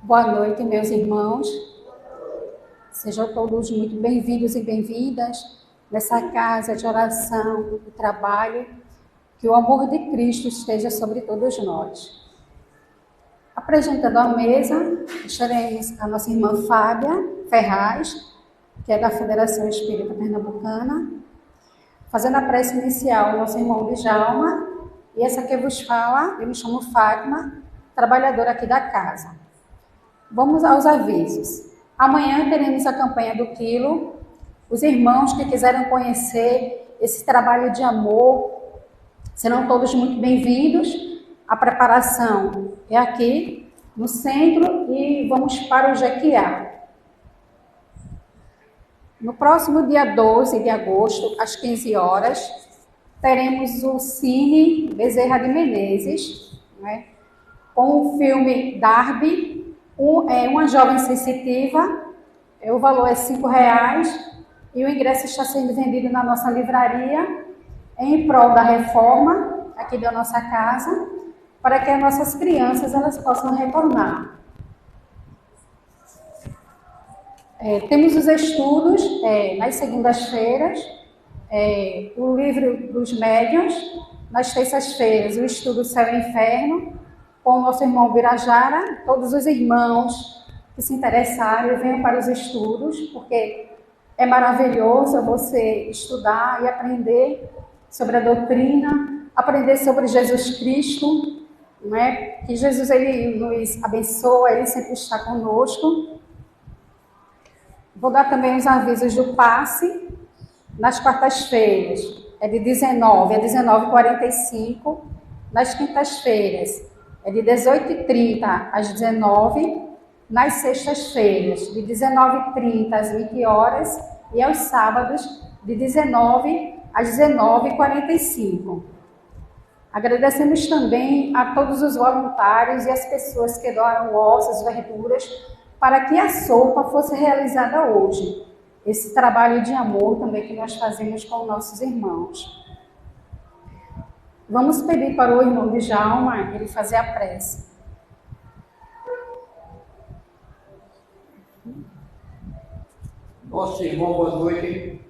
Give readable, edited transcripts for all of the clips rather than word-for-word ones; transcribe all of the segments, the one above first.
Boa noite, meus irmãos. Sejam todos muito bem-vindos e bem-vindas nessa casa de oração e trabalho. Que o amor de Cristo esteja sobre todos nós. Apresentando a mesa, estaremos a nossa irmã Fábia Ferraz, que é da Federação Espírita Pernambucana, fazendo a prece inicial, o nosso irmão Djalma, e essa que vos fala, eu me chamo Fátima, trabalhadora aqui da casa. Vamos aos avisos. Amanhã teremos a campanha do Quilo. Os irmãos que quiserem conhecer esse trabalho de amor serão todos muito bem-vindos. A preparação é aqui no centro e vamos para o Jequiá. No próximo dia 12 de agosto, às 15 horas, teremos o Cine Bezerra de Menezes, né, com o filme Darby, uma jovem sensitiva. O valor é R$5 e o ingresso está sendo vendido na nossa livraria em prol da reforma aqui da nossa casa, para que as nossas crianças elas possam retornar. Temos os estudos nas segundas-feiras, o livro dos médiuns, nas terças-feiras o estudo Céu e Inferno, com o nosso irmão Birajara. Todos os irmãos que se interessarem venham para os estudos, porque é maravilhoso você estudar e aprender sobre a doutrina, aprender sobre Jesus Cristo, não é? Que Jesus ele nos abençoa, ele sempre está conosco. Vou dar também os avisos do passe. Nas quartas-feiras é de 19 a 19h45, nas quintas-feiras é de 18h30 às 19h, nas sextas-feiras de 19h30 às 20 horas e aos sábados de 19 às 19h45. Agradecemos também a todos os voluntários e as pessoas que doaram ossos, verduras, para que a sopa fosse realizada hoje. Esse trabalho de amor também que nós fazemos com nossos irmãos. Vamos pedir para o irmão Djalma ele fazer a prece. Nosso irmão, boa noite.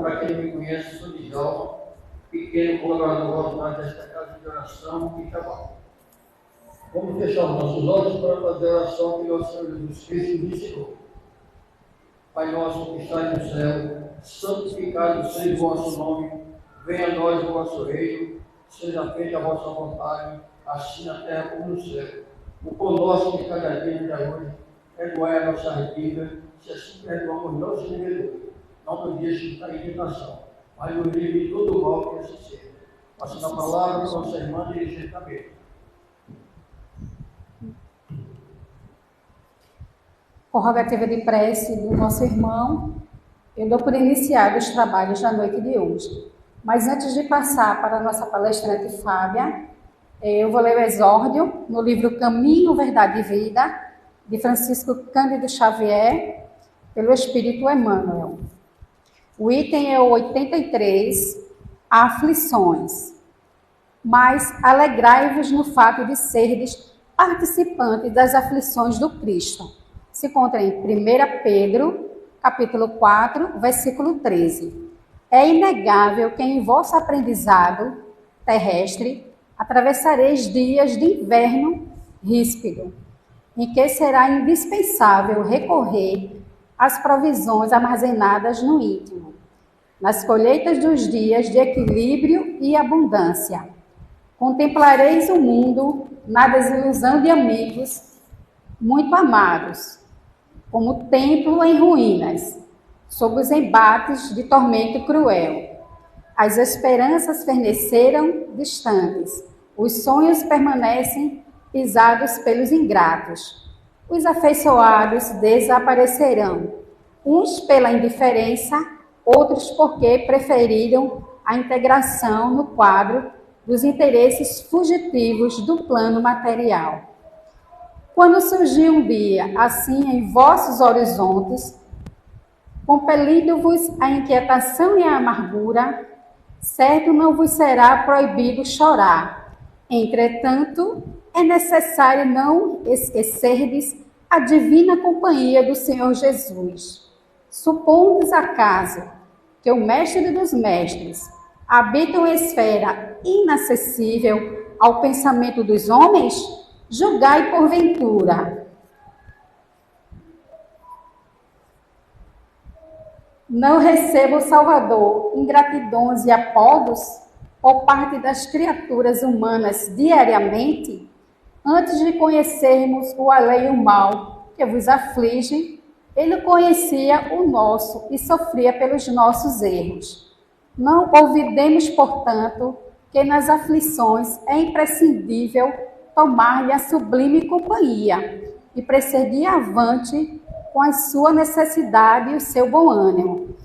Para quem não me conhece, sou Djalma, pequeno colaborador voluntário desta casa de oração e trabalho. Vamos fechar os nossos olhos para fazer a oração que nosso Senhor Jesus Cristo nos ensinou. Pai nosso que estás no céu, santificado seja o vosso nome, venha a nós o vosso reino, seja feita a vossa vontade, assim na terra como no céu. O pão nosso de cada dia de hoje, perdoai a nossa dívida, se assim perdoamos nossos devedores. Não nos deixe cair em tentação, mas nos livre de todo o mal que assim seja. Passe na palavra, nossa irmã dirigente a mesa. Prorrogativa de prece do nosso irmão, eu dou por iniciado os trabalhos da noite de hoje. Mas antes de passar para a nossa palestrante Fábia, eu vou ler o exórdio no livro Caminho, Verdade e Vida, de Francisco Cândido Xavier, pelo Espírito Emmanuel. O item é o 83, Aflições. Mas alegrai-vos no fato de serdes participantes das aflições do Cristo. Se encontra em 1 Pedro, capítulo 4, versículo 13. É inegável que em vosso aprendizado terrestre atravessareis dias de inverno ríspido, em que será indispensável recorrer às provisões armazenadas no íntimo, nas colheitas dos dias de equilíbrio e abundância. Contemplareis o mundo na desilusão de amigos muito amados, como templo em ruínas, sob os embates de tormento cruel. As esperanças feneceram distantes, os sonhos permanecem pisados pelos ingratos. Os afeiçoados desaparecerão, uns pela indiferença, outros porque preferiram a integração no quadro dos interesses fugitivos do plano material. Quando surgir um dia assim em vossos horizontes, compelindo-vos a inquietação e a amargura, certo não vos será proibido chorar. Entretanto, é necessário não esquecerdes a divina companhia do Senhor Jesus. Supondes acaso que o Mestre dos Mestres habita uma esfera inacessível ao pensamento dos homens? Julgai porventura. Não receba o Salvador ingratidões e apodos por parte das criaturas humanas diariamente, antes de conhecermos o alheio mal que vos aflige, ele conhecia o nosso e sofria pelos nossos erros. Não olvidemos, portanto, que nas aflições é imprescindível tomar-lhe a sublime companhia e prosseguir avante com a sua necessidade e o seu bom ânimo.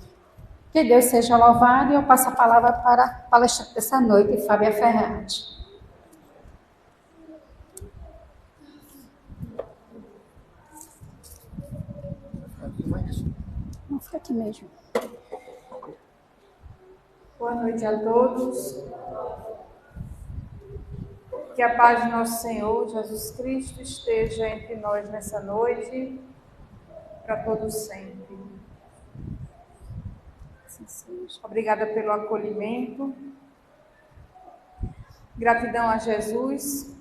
Que Deus seja louvado, e eu passo a palavra para a palestrante dessa noite, Fábia Ferrati. Não, fica aqui mesmo. Boa noite a todos. Que a paz de nosso Senhor Jesus Cristo esteja entre nós nessa noite, para todos sempre. Obrigada pelo acolhimento. Gratidão a Jesus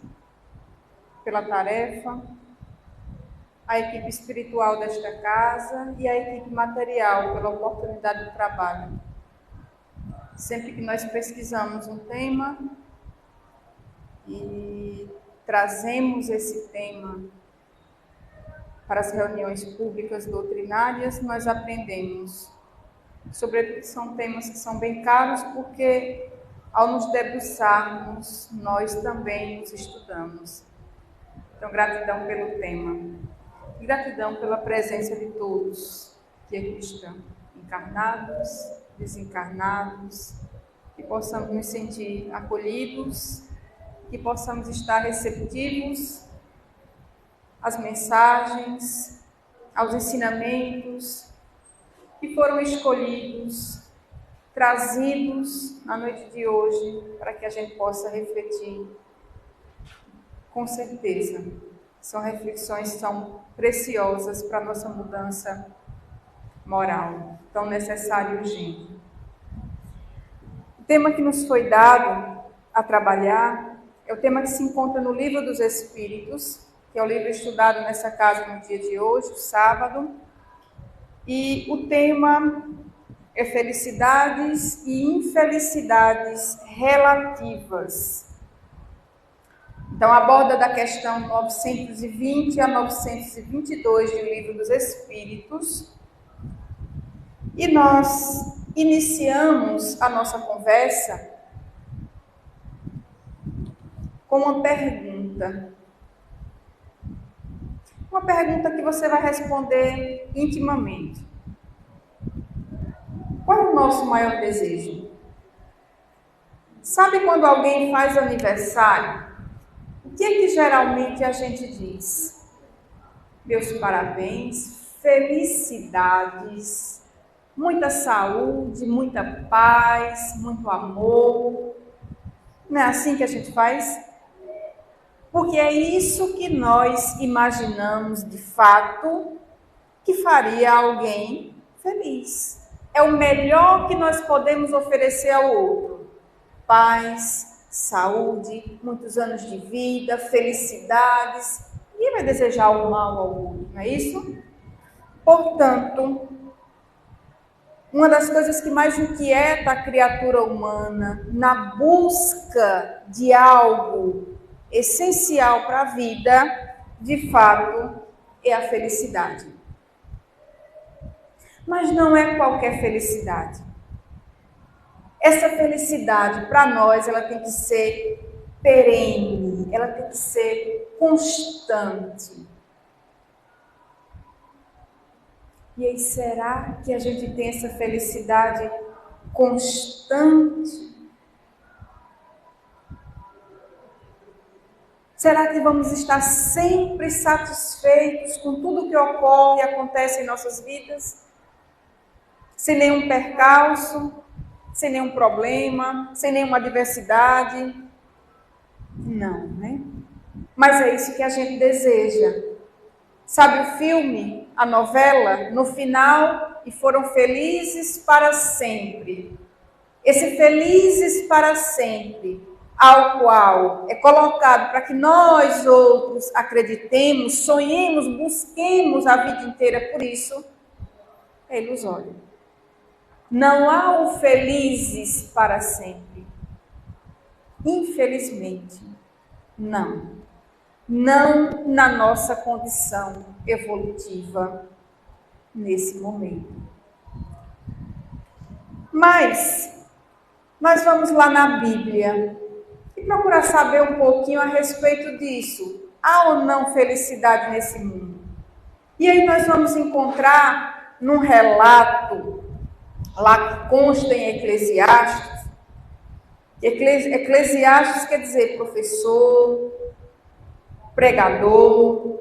pela tarefa, a equipe espiritual desta casa e a equipe material pela oportunidade de trabalho. Sempre que nós pesquisamos um tema e trazemos esse tema para as reuniões públicas doutrinárias, nós aprendemos. Sobretudo são temas que são bem caros, porque ao nos debruçarmos, nós também nos estudamos. Então, gratidão pelo tema. E gratidão pela presença de todos que aqui estão, encarnados, desencarnados, que possamos nos sentir acolhidos, que possamos estar receptivos às mensagens, aos ensinamentos que foram escolhidos, trazidos na noite de hoje, para que a gente possa refletir. Com certeza, são reflexões que são preciosas para a nossa mudança moral, tão necessária e urgente. O tema que nos foi dado a trabalhar é o tema que se encontra no Livro dos Espíritos, que é o livro estudado nessa casa no dia de hoje, sábado, e o tema é felicidades e infelicidades relativas. Então, aborda da questão 920 a 922 do Livro dos Espíritos, e nós iniciamos a nossa conversa com uma pergunta. Uma pergunta que você vai responder intimamente. Qual é o nosso maior desejo? Sabe quando alguém faz aniversário? O que é que geralmente a gente diz? Meus parabéns, felicidades, muita saúde, muita paz, muito amor. Não é assim que a gente faz? Porque é isso que nós imaginamos de fato que faria alguém feliz. É o melhor que nós podemos oferecer ao outro. Paz, saúde, muitos anos de vida, felicidades. Ninguém vai desejar o mal ao outro, não é isso? Portanto, uma das coisas que mais inquieta a criatura humana na busca de algo essencial para a vida, de fato, é a felicidade. Mas não é qualquer felicidade. Essa felicidade, para nós, ela tem que ser perene, ela tem que ser constante. E aí, será que a gente tem essa felicidade constante? Será que vamos estar sempre satisfeitos com tudo que ocorre e acontece em nossas vidas? Sem nenhum percalço, sem nenhum problema, sem nenhuma adversidade? Não, né? Mas é isso que a gente deseja. Sabe o filme, a novela, no final, e foram felizes para sempre. Esse felizes para sempre, ao qual é colocado para que nós outros acreditemos, sonhemos, busquemos a vida inteira por isso, é ilusório. Não há o felizes para sempre. Infelizmente, não. Não na nossa condição evolutiva nesse momento. Mas nós vamos lá na Bíblia e procurar saber um pouquinho a respeito disso. Há ou não felicidade nesse mundo? E aí nós vamos encontrar num relato lá que consta em Eclesiastes. Eclesiastes quer dizer professor, pregador.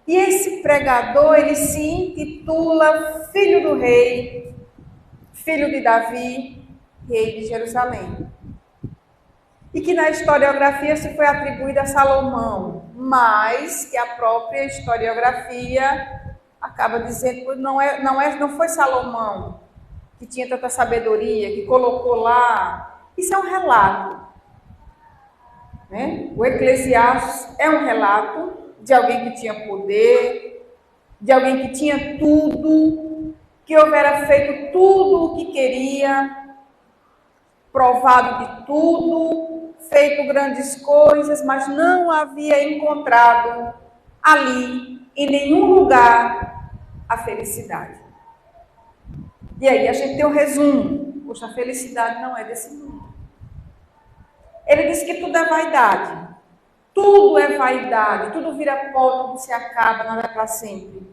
E esse pregador, ele se intitula filho do rei, filho de Davi, rei de Jerusalém. E que na historiografia se foi atribuída a Salomão, mas que a própria historiografia acaba dizendo que não foi Salomão que tinha tanta sabedoria, que colocou lá. Isso é um relato. Né? O Eclesiastes é um relato de alguém que tinha poder, de alguém que tinha tudo, que houvera feito tudo o que queria, provado de tudo, feito grandes coisas, mas não havia encontrado ali, em nenhum lugar, a felicidade. E aí a gente tem um resumo. Poxa, a felicidade não é desse mundo. Ele diz que tudo é vaidade. Tudo é vaidade, tudo vira pó, tudo se acaba, nada é para sempre.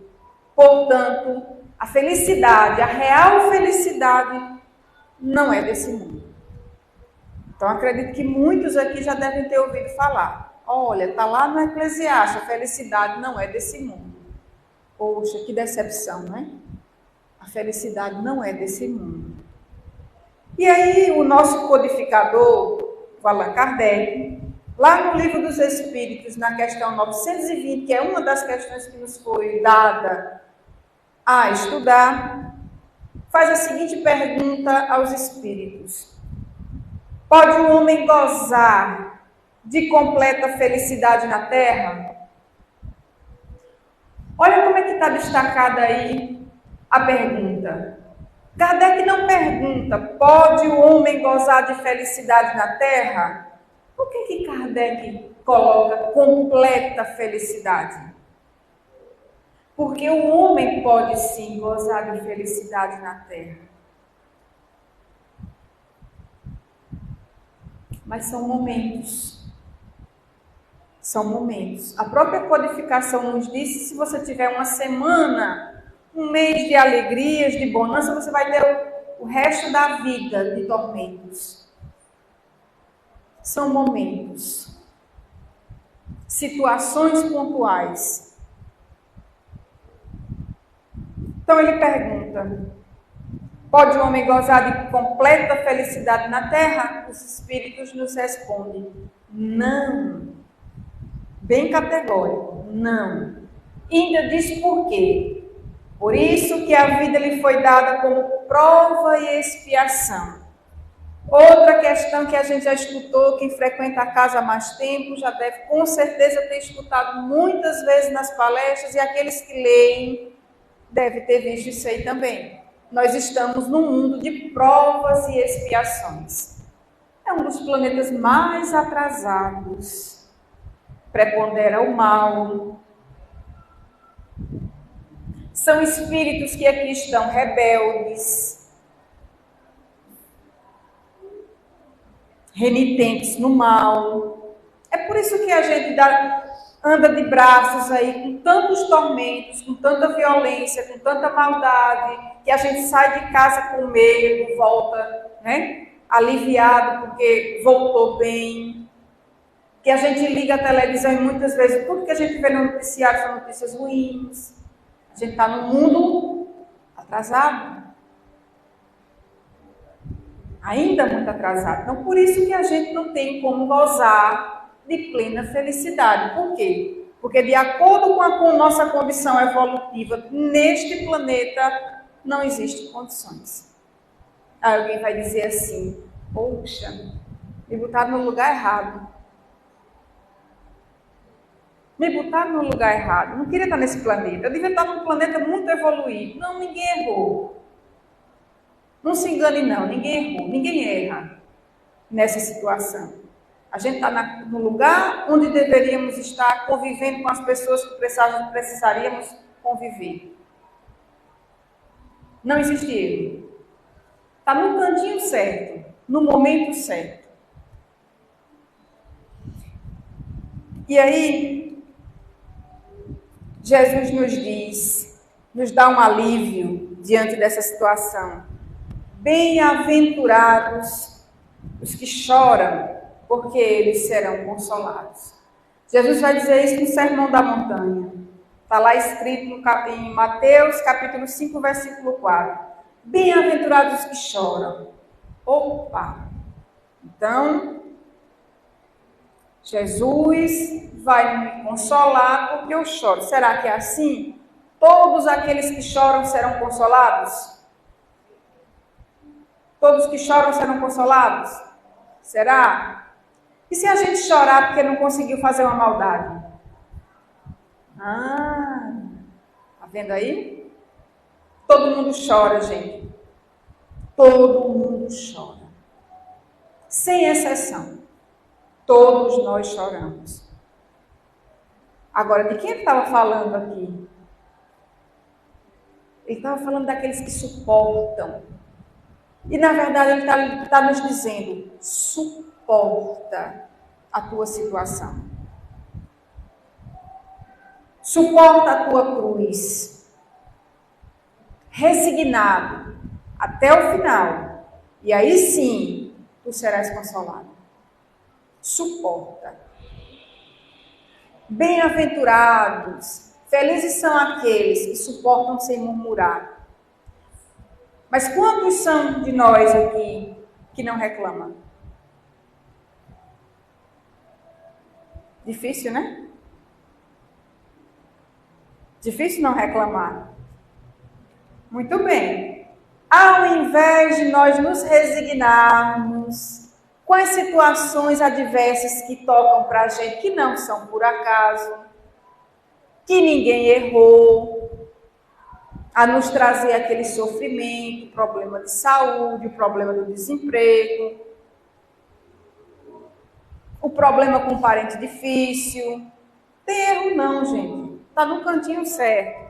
Portanto, a felicidade, a real felicidade, não é desse mundo. Então, acredito que muitos aqui já devem ter ouvido falar. Olha, está lá no Eclesiastes, a felicidade não é desse mundo. Poxa, que decepção, né? A felicidade não é desse mundo. E aí, o nosso codificador, o Allan Kardec, lá no Livro dos Espíritos, na questão 920, que é uma das questões que nos foi dada a estudar, faz a seguinte pergunta aos espíritos: pode o homem gozar de completa felicidade na Terra? Olha como é que está destacada aí a pergunta. Kardec não pergunta, pode o homem gozar de felicidade na Terra? Por que Kardec coloca completa felicidade? Porque o homem pode sim gozar de felicidade na Terra. Mas são momentos. São momentos. A própria codificação nos diz que se você tiver uma semana, um mês de alegrias, de bonança, você vai ter o resto da vida de tormentos. São momentos. Situações pontuais. Então ele pergunta: pode o homem gozar de completa felicidade na Terra? Os espíritos nos respondem: não. Bem categórico, não. E ainda diz por quê. Por isso que a vida lhe foi dada como prova e expiação. Outra questão que a gente já escutou, quem frequenta a casa há mais tempo, já deve com certeza ter escutado muitas vezes nas palestras, e aqueles que leem devem ter visto isso aí também. Nós estamos num mundo de provas e expiações. É um dos planetas mais atrasados. Prepondera o mal. São espíritos que aqui estão rebeldes, renitentes no mal. É por isso que a gente anda de braços aí com tantos tormentos, com tanta violência, com tanta maldade, que a gente sai de casa com medo, volta, né, aliviado porque voltou bem. Que a gente liga a televisão e muitas vezes tudo que a gente vê no noticiário são notícias ruins. A gente está num mundo atrasado. Ainda muito atrasado. Então, por isso que a gente não tem como gozar de plena felicidade. Por quê? Porque de acordo com a nossa condição evolutiva neste planeta, não existem condições. Aí alguém vai dizer assim, poxa, me botaram no lugar errado. Me botaram no lugar errado. Não queria estar nesse planeta. Eu devia estar num planeta muito evoluído. Não, ninguém errou. Não se engane não, ninguém errou. Ninguém erra nessa situação. A gente está no lugar onde deveríamos estar convivendo com as pessoas que precisaríamos conviver. Não existe erro. Está no cantinho certo, no momento certo. E aí, Jesus nos diz, nos dá um alívio diante dessa situação. Bem-aventurados os que choram, porque eles serão consolados. Jesus vai dizer isso no Sermão da Montanha. Está lá escrito em Mateus, capítulo 5, versículo 4. Bem-aventurados os que choram. Opa! Então, Jesus vai me consolar porque eu choro. Será que é assim? Todos aqueles que choram serão consolados? Todos que choram serão consolados? Será? E se a gente chorar porque não conseguiu fazer uma maldade? Tá vendo aí? Todo mundo chora, gente. Todo mundo chora. Sem exceção. Todos nós choramos. Agora, de quem ele estava falando aqui? Ele estava falando daqueles que suportam. E, na verdade, ele está nos dizendo, suporta a tua situação. Suporta a tua cruz. Resignado até o final. E aí sim, tu serás consolado. Suporta. Bem-aventurados, felizes são aqueles que suportam sem murmurar. Mas quantos são de nós aqui que não reclamam? Difícil, né? Difícil não reclamar. Muito bem. Ao invés de nós nos resignarmos com as situações adversas que tocam para a gente, que não são por acaso, que ninguém errou, a nos trazer aquele sofrimento, problema de saúde, o problema do desemprego, o problema com um parente difícil. Tem erro não, gente. Está no cantinho certo.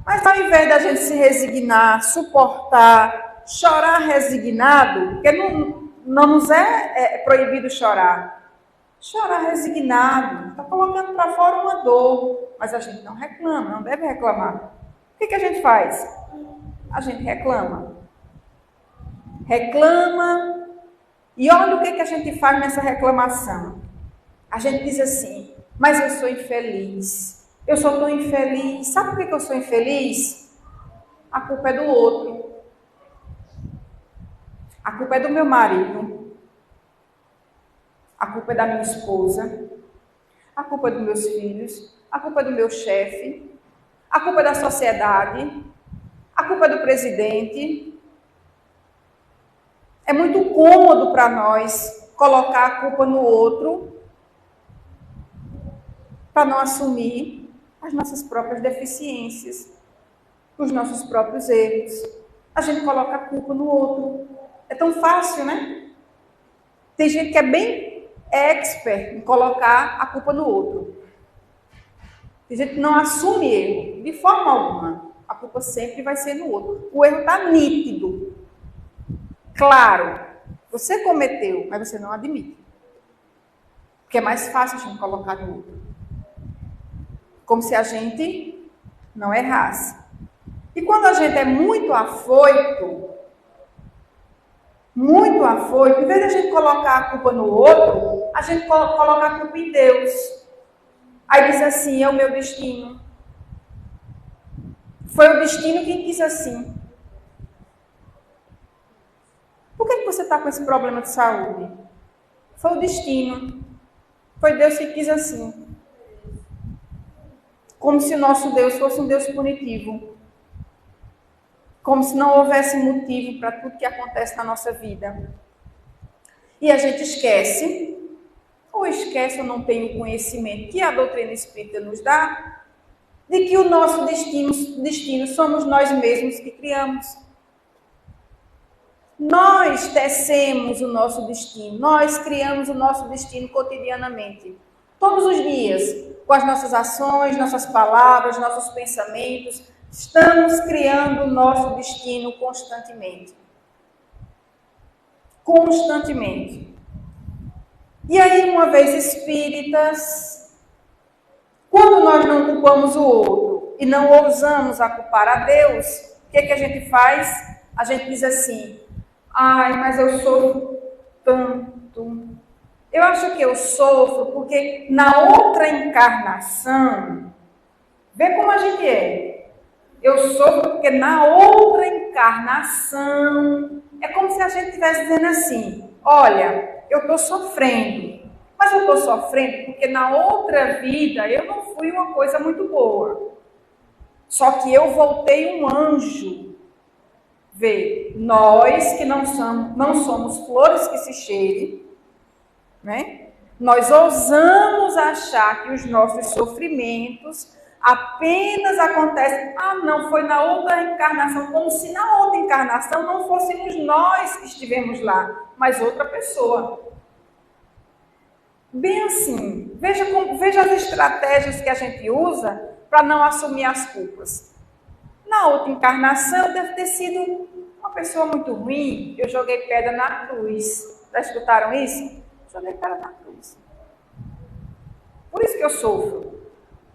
Mas ao invés da gente se resignar, suportar, chorar resignado, porque não nos é proibido chorar. Chorar resignado, está colocando para fora uma dor, mas a gente não reclama, não deve reclamar. O que a gente faz? A gente reclama. Reclama, e olha o que a gente faz nessa reclamação. A gente diz assim, mas eu sou infeliz. Eu sou tão infeliz. Sabe por que eu sou infeliz? A culpa é do outro. A culpa é do meu marido. A culpa é da minha esposa. A culpa é dos meus filhos. A culpa é do meu chefe. A culpa é da sociedade. A culpa é do presidente. É muito cômodo para nós colocar a culpa no outro para não assumir as nossas próprias deficiências, os nossos próprios erros. A gente coloca a culpa no outro. É tão fácil, né? Tem gente que é bem expert em colocar a culpa no outro. Tem gente que não assume erro, de forma alguma. A culpa sempre vai ser no outro. O erro está nítido. Claro, você cometeu, mas você não admite. Porque é mais fácil a gente colocar no outro. Como se a gente não errasse. E quando a gente é muito afoito, em vez de a gente colocar a culpa no outro, a gente coloca a culpa em Deus. Aí diz assim, é o meu destino. Foi o destino quem quis assim. Por que você está com esse problema de saúde? Foi o destino. Foi Deus que quis assim. como se o nosso Deus fosse um Deus punitivo, como se não houvesse motivo para tudo que acontece na nossa vida. E a gente esquece ou não tem o conhecimento que a doutrina espírita nos dá, de que o nosso destino somos nós mesmos que criamos. Nós tecemos o nosso destino, nós criamos o nosso destino cotidianamente, todos os dias, com as nossas ações, nossas palavras, nossos pensamentos, estamos criando o nosso destino constantemente. Constantemente. E aí, uma vez espíritas, quando nós não culpamos o outro e não ousamos a culpar a Deus, o que é que a gente faz? A gente diz assim: ai, mas eu sofro tanto. Eu acho que eu sofro porque na outra encarnação, vê como a gente é. Eu sofro porque na outra encarnação, é como se a gente estivesse dizendo assim: olha, eu estou sofrendo, mas eu estou sofrendo porque na outra vida eu não fui uma coisa muito boa. Só que eu voltei um anjo. Vê, nós que não somos flores que se cheirem, né? Nós ousamos achar que os nossos sofrimentos apenas acontecem, não, foi na outra encarnação, como se na outra encarnação não fôssemos nós que estivemos lá, mas outra pessoa. Bem assim, veja as estratégias que a gente usa para não assumir as culpas. Na outra encarnação, eu devo ter sido uma pessoa muito ruim, eu joguei pedra na cruz. Já escutaram isso? Joguei pedra na cruz. Por isso que eu sofro.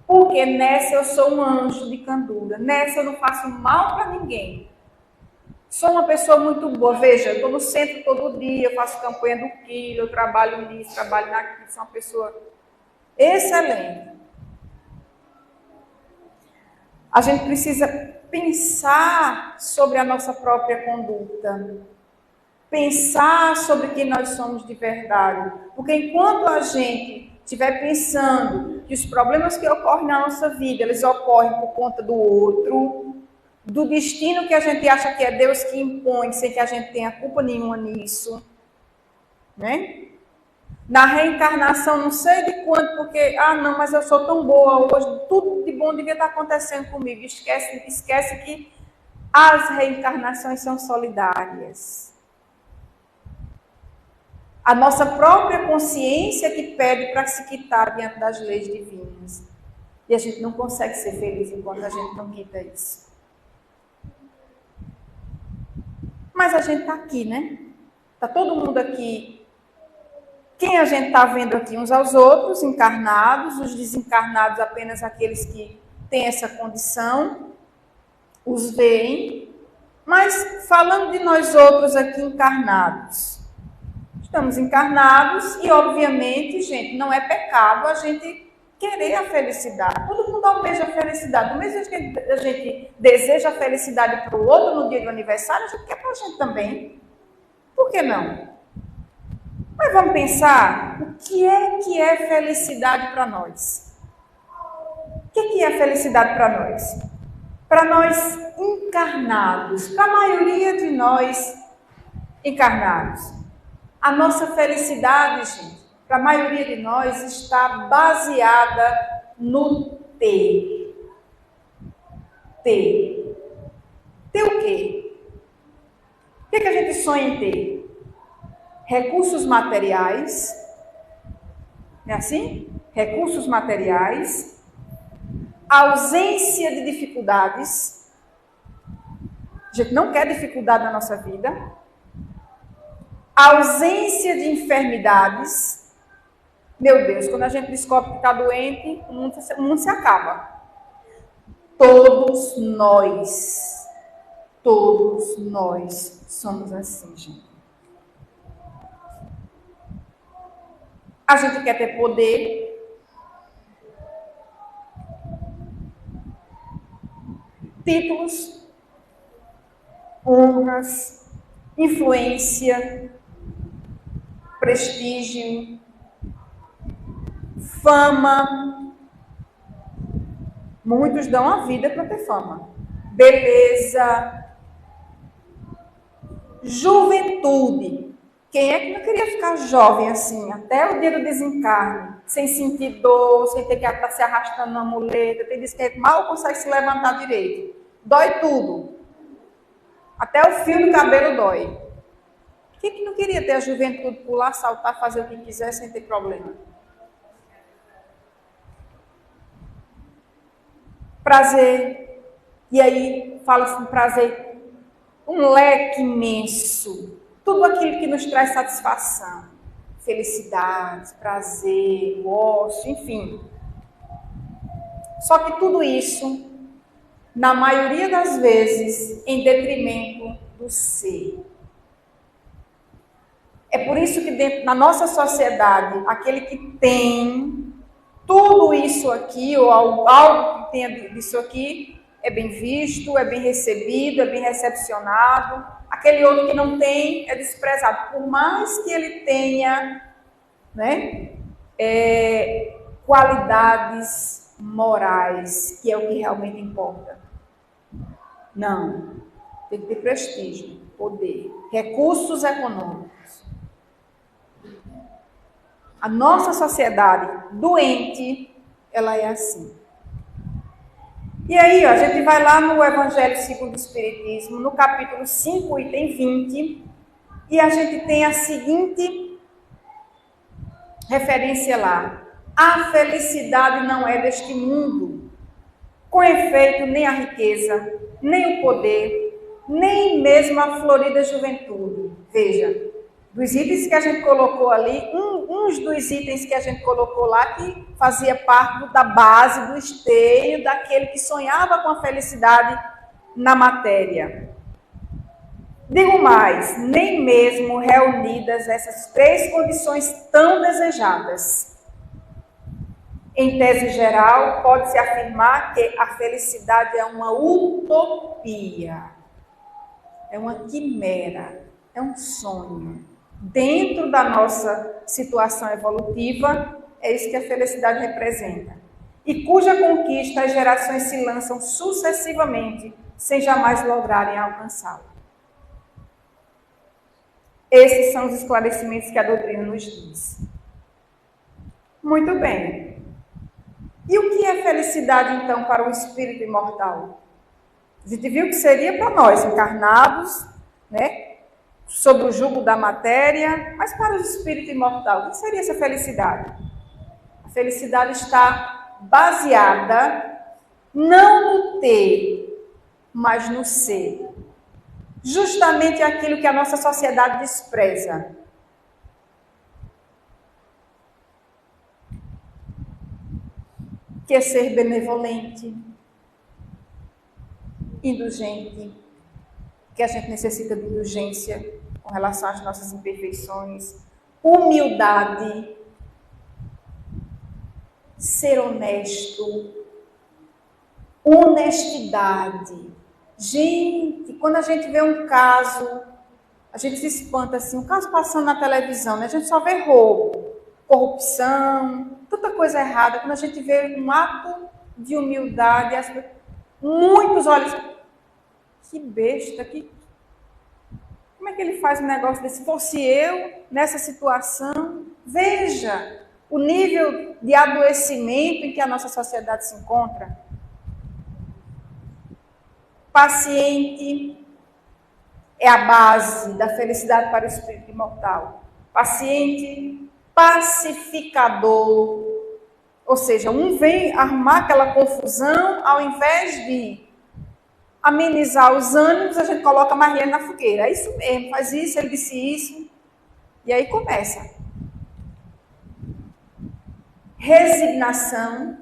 Porque nessa eu sou um anjo de candura. Nessa eu não faço mal para ninguém. Sou uma pessoa muito boa. Veja, eu estou no centro todo dia, eu faço campanha do quilo, eu trabalho nisso, trabalho naquilo. Sou uma pessoa excelente. A gente precisa pensar sobre a nossa própria conduta. Pensar sobre quem nós somos de verdade. Porque enquanto a gente estiver pensando que os problemas que ocorrem na nossa vida, eles ocorrem por conta do outro, do destino que a gente acha que é Deus que impõe, sem que a gente tenha culpa nenhuma nisso, né? Na reencarnação, não sei de quanto, porque, não, mas eu sou tão boa hoje, tudo de bom devia estar acontecendo comigo. Esquece que as reencarnações são solidárias. A nossa própria consciência que pede para se quitar diante das leis divinas. E a gente não consegue ser feliz enquanto a gente não quita isso. Mas a gente está aqui, né? Está todo mundo aqui. Quem a gente está vendo aqui uns aos outros, encarnados, os desencarnados apenas aqueles que têm essa condição, os veem. Mas falando de nós outros aqui encarnados, estamos encarnados e, obviamente, gente, não é pecado a gente querer a felicidade. Todo mundo almeja a felicidade. Do mesmo jeito que a gente deseja a felicidade para o outro no dia do aniversário, a gente quer para a gente também. Por que não? Mas vamos pensar o que é felicidade para nós. O que é felicidade para nós? Para nós encarnados, para a maioria de nós encarnados. A nossa felicidade, gente, para a maioria de nós, está baseada no ter. Ter. Ter o quê? O que a gente sonha em ter? Recursos materiais. Não é assim? Recursos materiais. Ausência de dificuldades. A gente não quer dificuldade na nossa vida. Ausência de enfermidades. Meu Deus, quando a gente descobre que está doente, o mundo se acaba. Todos nós somos assim, gente. A gente quer ter poder, títulos, honras, influência, prestígio, fama, Muitos dão a vida para ter fama. Beleza. Juventude. Quem é que não queria ficar jovem assim, até o dia do desencarne, sem sentir dor, sem ter que estar se arrastando na muleta, tem diz que mal consegue se levantar direito. Dói tudo. Até o fio do cabelo dói. Quem é que não queria ter a juventude, pular, saltar, fazer o que quiser sem ter problema? Prazer. E aí, fala-se em prazer, um leque imenso. Tudo aquilo que nos traz satisfação. Felicidade, prazer, gosto, enfim. Só que tudo isso, na maioria das vezes, em detrimento do ser. É por isso que dentro da nossa sociedade, aquele que tem tudo isso aqui, ou algo que tenha disso aqui, é bem visto, é bem recebido, é bem recepcionado. Aquele outro que não tem é desprezado. Por mais que ele tenha, né, qualidades morais, que é o que realmente importa. Não. Tem que ter prestígio, poder, recursos econômicos. A nossa sociedade doente, ela é assim. E aí, ó, a gente vai lá no Evangelho segundo o Espiritismo, no capítulo 5, item 20, e a gente tem a seguinte referência lá. A felicidade não é deste mundo. Com efeito, nem a riqueza, nem o poder, nem mesmo a florida juventude. Veja, dos itens que a gente colocou ali, uns dos itens que a gente colocou lá que fazia parte da base, do esteio, daquele que sonhava com a felicidade na matéria. Digo mais, nem mesmo reunidas essas três condições tão desejadas. Em tese geral, pode-se afirmar que a felicidade é uma utopia, é uma quimera, é um sonho. Dentro da nossa situação evolutiva, é isso que a felicidade representa. E cuja conquista as gerações se lançam sucessivamente, sem jamais lograrem alcançá-la. Esses são os esclarecimentos que a doutrina nos diz. Muito bem. E o que é felicidade, então, para o espírito imortal? A gente viu que seria para nós, encarnados, né? Sob o jugo da matéria, mas para o espírito imortal, o que seria essa felicidade? A felicidade está baseada não no ter, mas no ser. Justamente aquilo que a nossa sociedade despreza. Que é ser benevolente, indulgente, que a gente necessita de indulgência com relação às nossas imperfeições, humildade, ser honesto, honestidade. Gente, quando a gente vê um caso, a gente se espanta assim, um caso passando na televisão, né? A gente só vê roubo, corrupção, tanta coisa errada. Quando a gente vê um ato de humildade, muitos olhos, que besta, como é que ele faz um negócio desse? Se fosse eu, nessa situação, veja o nível de adoecimento em que a nossa sociedade se encontra. Paciente é a base da felicidade para o espírito imortal. Paciente, pacificador, ou seja, um vem arrumar aquela confusão, ao invés de amenizar os ânimos, a gente coloca mais lenha na fogueira. É isso mesmo, faz isso, ele disse isso, e aí começa. Resignação,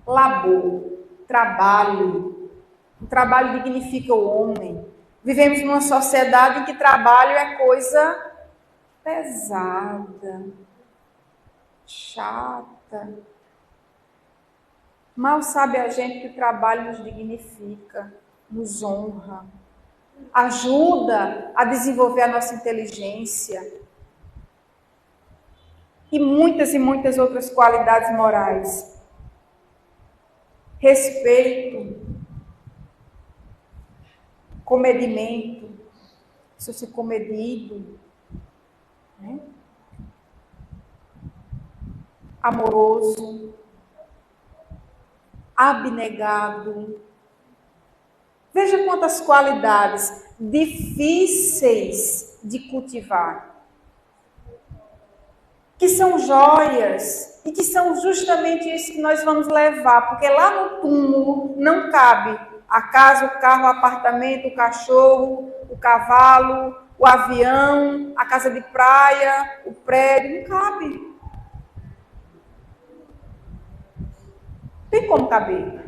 labor, trabalho. O trabalho dignifica o homem. Vivemos numa sociedade em que trabalho é coisa pesada, chata. Mal sabe a gente que o trabalho nos dignifica, nos honra, ajuda a desenvolver a nossa inteligência. e muitas outras qualidades morais. Respeito, comedimento, ser comedido, né? Amoroso, abnegado. Veja quantas qualidades difíceis de cultivar, que são joias e que são justamente isso que nós vamos levar, porque lá no túmulo não cabe a casa, o carro, o apartamento, o cachorro, o cavalo, o avião, a casa de praia, o prédio, não cabe. Tem como caber.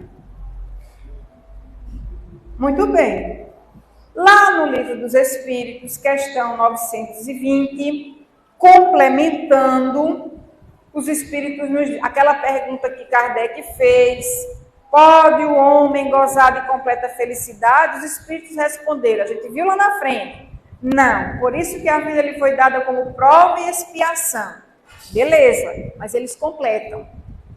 Muito bem. Lá no Livro dos Espíritos, questão 920, complementando, os Espíritos, aquela pergunta que Kardec fez, pode o homem gozar de completa felicidade? Os Espíritos responderam, a gente viu lá na frente, não, por isso que a vida lhe foi dada como prova e expiação. Beleza, mas eles completam.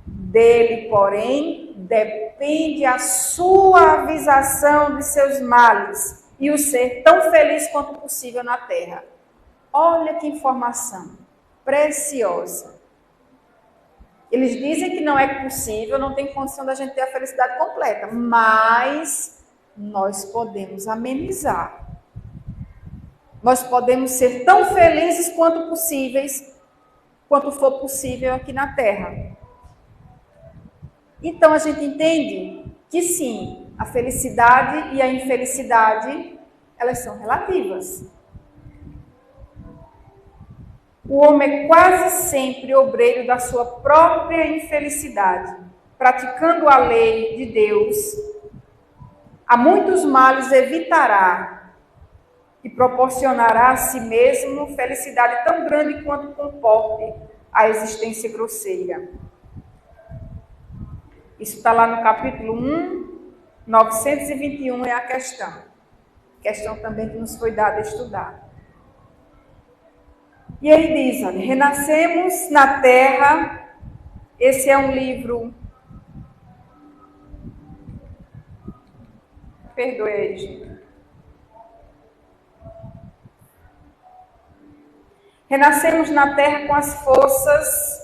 Dele, porém, depende a suavização de seus males e o ser tão feliz quanto possível na terra. Olha que informação preciosa. Eles dizem que não é possível, não tem condição da gente ter a felicidade completa, mas nós podemos amenizar. Nós podemos ser tão felizes quanto for possível aqui na terra. Então, a gente entende que sim, a felicidade e a infelicidade, elas são relativas. O homem é quase sempre obreiro da sua própria infelicidade, praticando a lei de Deus, a muitos males evitará e proporcionará a si mesmo felicidade tão grande quanto comporte a existência grosseira. Isso está lá no capítulo 1, 921 é a questão. Questão também que nos foi dada a estudar. E ele diz, olha, renascemos na terra, esse é um livro, perdoe aí, gente. Renascemos na terra com as forças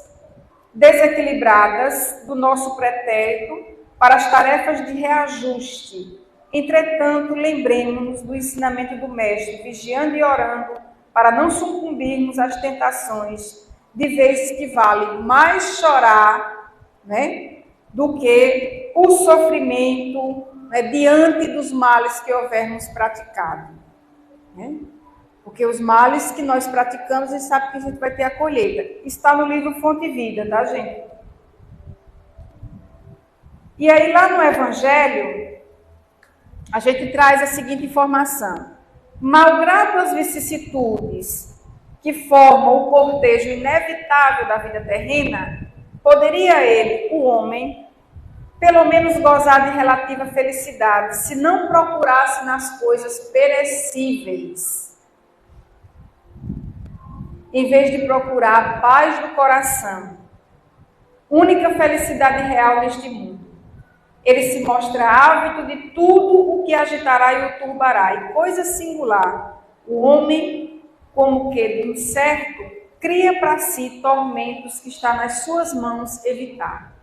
desequilibradas do nosso pretérito para as tarefas de reajuste. Entretanto, lembremos-nos do ensinamento do Mestre, vigiando e orando para não sucumbirmos às tentações, de vez que vale mais chorar, né, do que o sofrimento, né, diante dos males que houvermos praticado. Né? Porque os males que nós praticamos, a gente sabe que a gente vai ter a colheita. Está no livro Fonte e Vida, tá, gente? E aí, lá no Evangelho, a gente traz a seguinte informação. Malgrado as vicissitudes que formam o cortejo inevitável da vida terrena, poderia ele, o homem, pelo menos gozar de relativa felicidade, se não procurasse nas coisas perecíveis, em vez de procurar a paz do coração, única felicidade real neste mundo. Ele se mostra ávido de tudo o que agitará e o turbará. E coisa singular, o homem, como que de incerto, cria para si tormentos que está nas suas mãos evitar.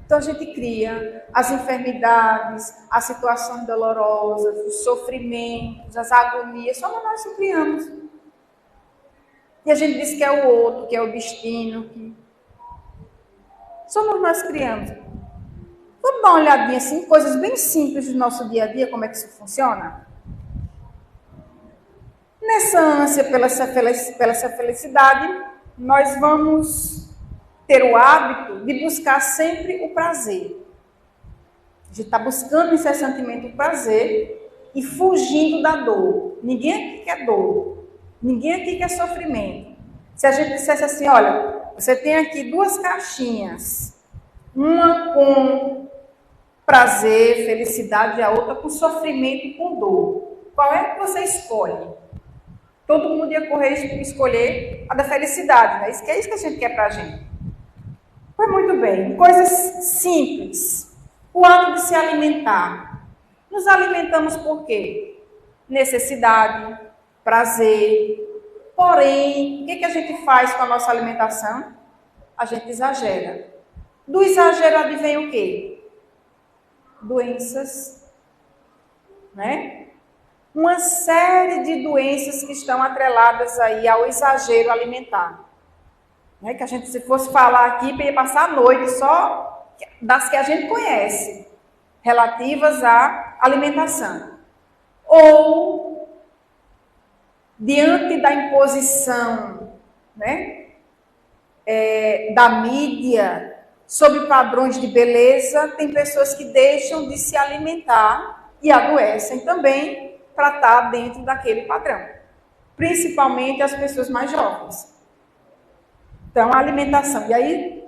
Então a gente cria as enfermidades, as situações dolorosas, os sofrimentos, as agonias, só nós que criamos. E a gente diz que é o outro, que é o destino, que só nós criamos. Vamos dar uma olhadinha assim, coisas bem simples do nosso dia a dia, como é que isso funciona? Nessa ânsia pela essa felicidade, nós vamos ter o hábito de buscar sempre o prazer. A gente está buscando incessantemente o prazer e fugindo da dor. Ninguém aqui quer dor. Ninguém aqui quer sofrimento. Se a gente dissesse assim, olha, você tem aqui 2 caixinhas. Uma com prazer, felicidade, e a outra com sofrimento e com dor. Qual é que você escolhe? todo mundo ia correr e escolher a da felicidade, né? É isso que a gente quer para a gente. Pois muito bem, coisas simples. O ato de se alimentar. Nos alimentamos por quê? Necessidade, prazer. Porém, o que a gente faz com a nossa alimentação? A gente exagera. Do exagero advém o quê? Doenças, né? Uma série de doenças que estão atreladas aí ao exagero alimentar. Né? Que a gente, se fosse falar aqui, ia passar a noite só das que a gente conhece, relativas à alimentação. Ou, diante da imposição, né, da mídia sobre padrões de beleza, tem pessoas que deixam de se alimentar e adoecem também para estar dentro daquele padrão. Principalmente as pessoas mais jovens. Então, a alimentação. E aí,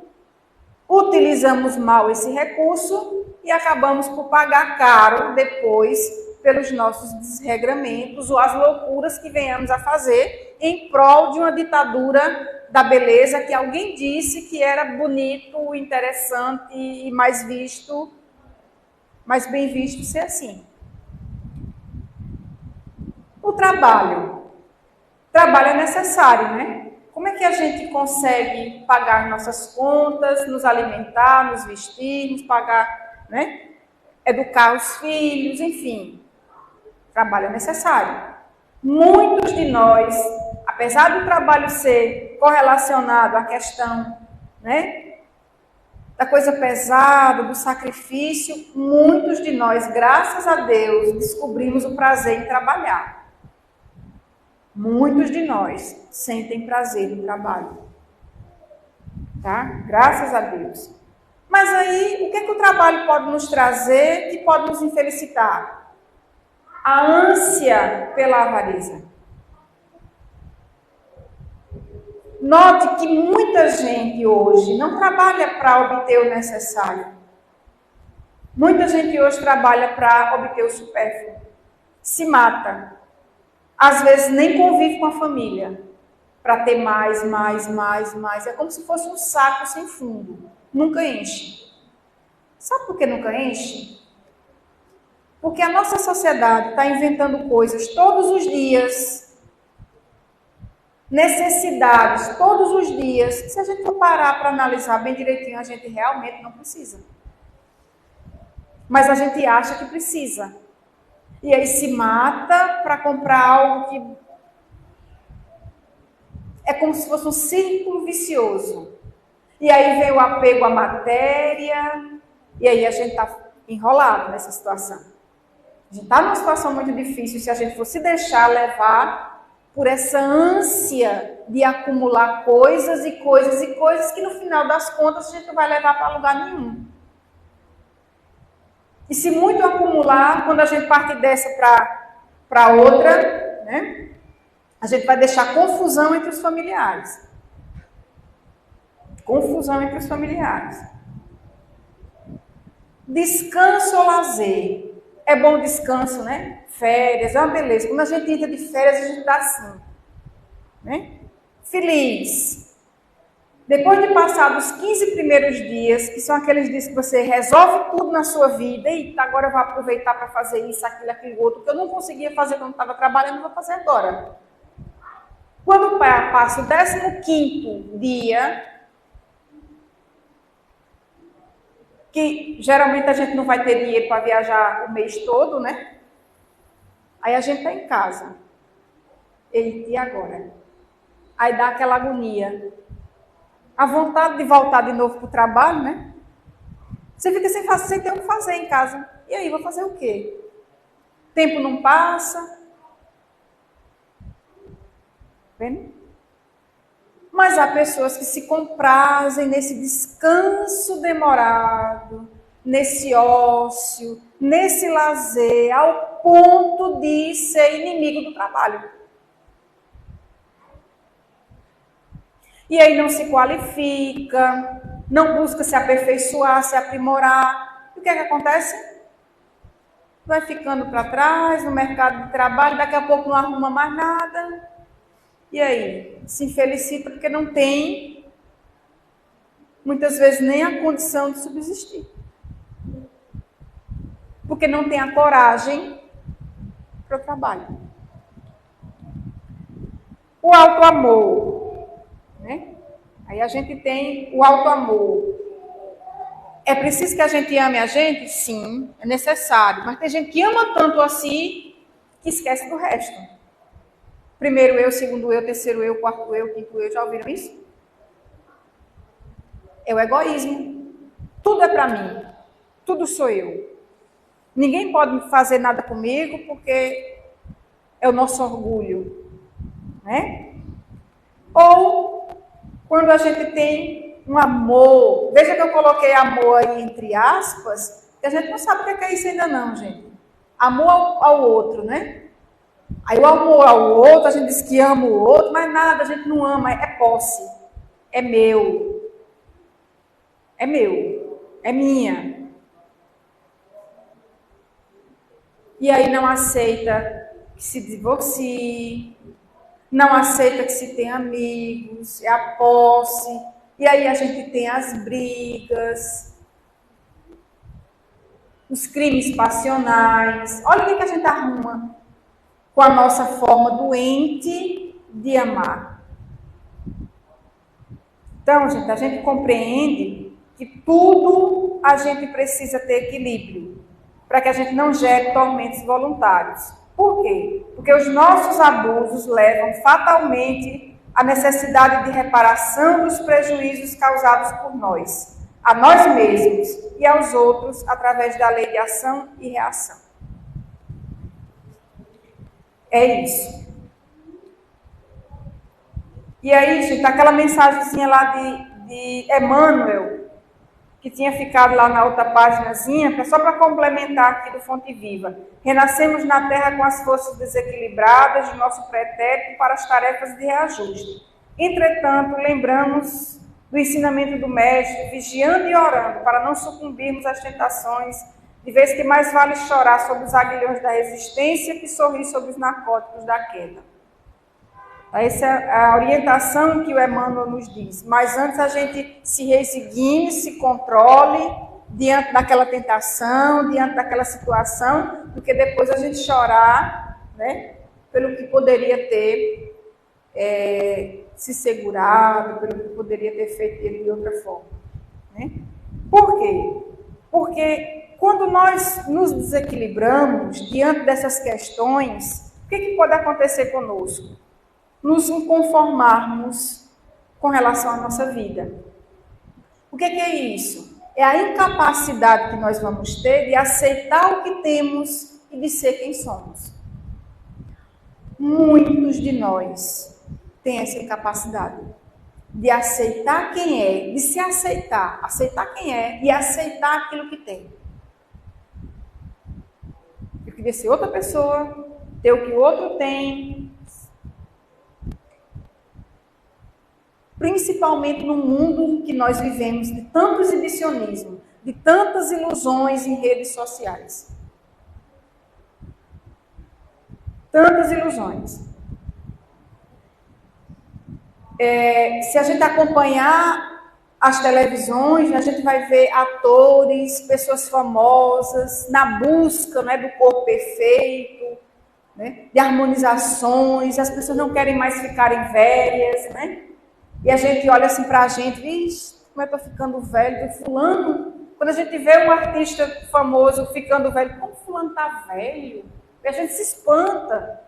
utilizamos mal esse recurso e acabamos por pagar caro depois pelos nossos desregramentos ou as loucuras que venhamos a fazer em prol de uma ditadura da beleza que alguém disse que era bonito, interessante e mais bem visto ser assim. O trabalho. Trabalho é necessário, né? Como é que a gente consegue pagar nossas contas, nos alimentar, nos vestir, nos pagar, né? Educar os filhos, enfim. Trabalho é necessário. Muitos de nós, apesar do trabalho ser correlacionado à questão, né, da coisa pesada, do sacrifício, muitos de nós, graças a Deus, descobrimos o prazer em trabalhar. Muitos de nós sentem prazer no trabalho. Tá? Graças a Deus. Mas aí, o que o trabalho pode nos trazer que pode nos infelicitar? A ânsia pela avareza. Note que muita gente hoje não trabalha para obter o necessário. Muita gente hoje trabalha para obter o supérfluo. Se mata. Às vezes nem convive com a família. Para ter mais. É como se fosse um saco sem fundo. Nunca enche. Sabe por que nunca enche? Porque a nossa sociedade está inventando coisas todos os dias, necessidades todos os dias. Se a gente for parar para analisar bem direitinho, a gente realmente não precisa. Mas a gente acha que precisa. E aí se mata para comprar algo que é como se fosse um círculo vicioso. E aí vem o apego à matéria, e aí a gente está enrolado nessa situação. A gente está numa situação muito difícil se a gente for se deixar levar por essa ânsia de acumular coisas que no final das contas a gente não vai levar para lugar nenhum. E se muito acumular, quando a gente parte dessa para outra, né, a gente vai deixar confusão entre os familiares. Confusão entre os familiares. Descanso ou lazer. É bom descanso, né? Férias, é uma beleza. Quando a gente entra de férias, a gente está assim, né? Feliz. Depois de passar dos 15 primeiros dias, que são aqueles dias que você resolve tudo na sua vida, eita, agora eu vou aproveitar para fazer isso, aquilo outro, que eu não conseguia fazer quando estava trabalhando, vou fazer agora. Quando passa o 15º dia, que geralmente a gente não vai ter dinheiro para viajar o mês todo, né? Aí a gente está em casa. E agora? Aí dá aquela agonia. A vontade de voltar de novo para o trabalho, né? Você fica sem ter o que fazer em casa. E aí, vou fazer o quê? O tempo não passa. Vendo? Mas há pessoas que se comprazem nesse descanso demorado, nesse ócio, nesse lazer, ao ponto de ser inimigo do trabalho. E aí não se qualifica, não busca se aperfeiçoar, se aprimorar. E o que é que acontece? Vai ficando para trás no mercado de trabalho, daqui a pouco não arruma mais nada. E aí? Se felicita porque não tem, muitas vezes, nem a condição de subsistir. Porque não tem a coragem para o trabalho. O auto-amor, né? Aí a gente tem o auto-amor. É preciso que a gente ame a gente? Sim, é necessário. Mas tem gente que ama tanto assim que esquece do resto. Primeiro eu, segundo eu, terceiro eu, quarto eu, quinto eu. Já ouviram isso? É o egoísmo. Tudo é para mim. Tudo sou eu. Ninguém pode fazer nada comigo porque é o nosso orgulho. Né? Ou quando a gente tem um amor, veja que eu coloquei amor aí entre aspas, que a gente não sabe o que é isso ainda não, gente. Amor ao outro, né? Aí o amor ao outro, a gente diz que ama o outro, mas nada, a gente não ama, é posse, é meu, é minha. E aí não aceita que se divorcie, não aceita que se tenha amigos, é a posse. E aí a gente tem as brigas, os crimes passionais. Olha o que a gente arruma com a nossa forma doente de amar. Então, gente, a gente compreende que tudo a gente precisa ter equilíbrio, para que a gente não gere tormentos voluntários. Por quê? Porque os nossos abusos levam fatalmente à necessidade de reparação dos prejuízos causados por nós, a nós mesmos e aos outros, através da lei de ação e reação. É isso. E aí, gente, aquela mensagenzinha lá de Emmanuel, que tinha ficado lá na outra páginazinha, só para complementar aqui do Fonte Viva. Renascemos na Terra com as forças desequilibradas de nosso pretérito para as tarefas de reajuste. Entretanto, lembramos do ensinamento do Mestre, vigiando e orando, para não sucumbirmos às tentações, de vez que mais vale chorar sobre os aguilhões da resistência que sorrir sobre os narcóticos da queda. Essa é a orientação que o Emmanuel nos diz. Mas antes a gente se resigne, se controle diante daquela tentação, diante daquela situação, do que depois a gente chorar, né, pelo que poderia ter se segurado, pelo que poderia ter feito ele de outra forma. Né? Por quê? Porque quando nós nos desequilibramos diante dessas questões, o que pode acontecer conosco? Nos inconformarmos com relação à nossa vida. O que é isso? É a incapacidade que nós vamos ter de aceitar o que temos e de ser quem somos. Muitos de nós têm essa incapacidade de aceitar quem é, de se aceitar quem é e aceitar aquilo que tem. Eu queria ser outra pessoa, ter o que o outro tem. Principalmente no mundo que nós vivemos, de tanto exibicionismo, de tantas ilusões em redes sociais. Tantas ilusões. Se a gente acompanhar as televisões, a gente vai ver atores, pessoas famosas, na busca, né, do corpo perfeito, né, de harmonizações, as pessoas não querem mais ficarem velhas, né? E a gente olha assim pra gente, vixe, como eu tô ficando velho, do fulano. Quando a gente vê um artista famoso ficando velho, como fulano tá velho? E a gente se espanta.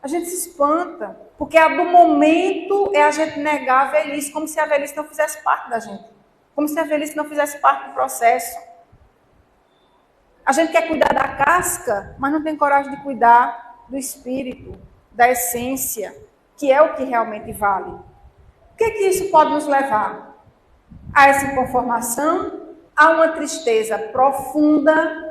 A gente se espanta. Porque a do momento é a gente negar a velhice, como se a velhice não fizesse parte da gente. Como se a velhice não fizesse parte do processo. A gente quer cuidar da casca, mas não tem coragem de cuidar do espírito, da essência, que é o que realmente vale. O que isso pode nos levar? A essa inconformação, a uma tristeza profunda.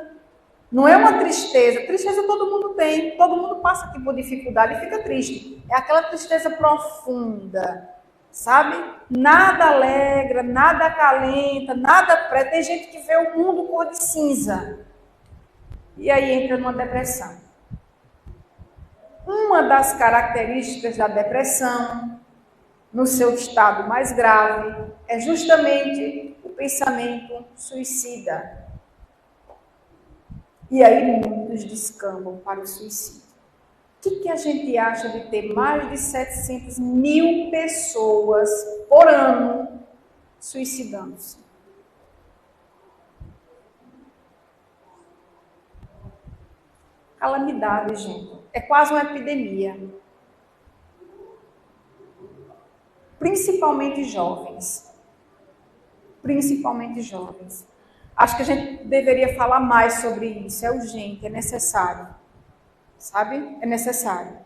Não é uma tristeza todo mundo tem, todo mundo passa aqui por dificuldade e fica triste. É aquela tristeza profunda, sabe? Nada alegra, nada acalenta, nada preta. Tem gente que vê o mundo cor de cinza e aí entra numa depressão. uma das características da depressão, no seu estado mais grave, é justamente o pensamento suicida. E aí muitos descambam para o suicídio. O que a gente acha de ter mais de 700 mil pessoas por ano suicidando-se? Calamidade, gente. É quase uma epidemia. Principalmente jovens. Principalmente jovens. Acho que a gente deveria falar mais sobre isso. É urgente, é necessário. Sabe? É necessário.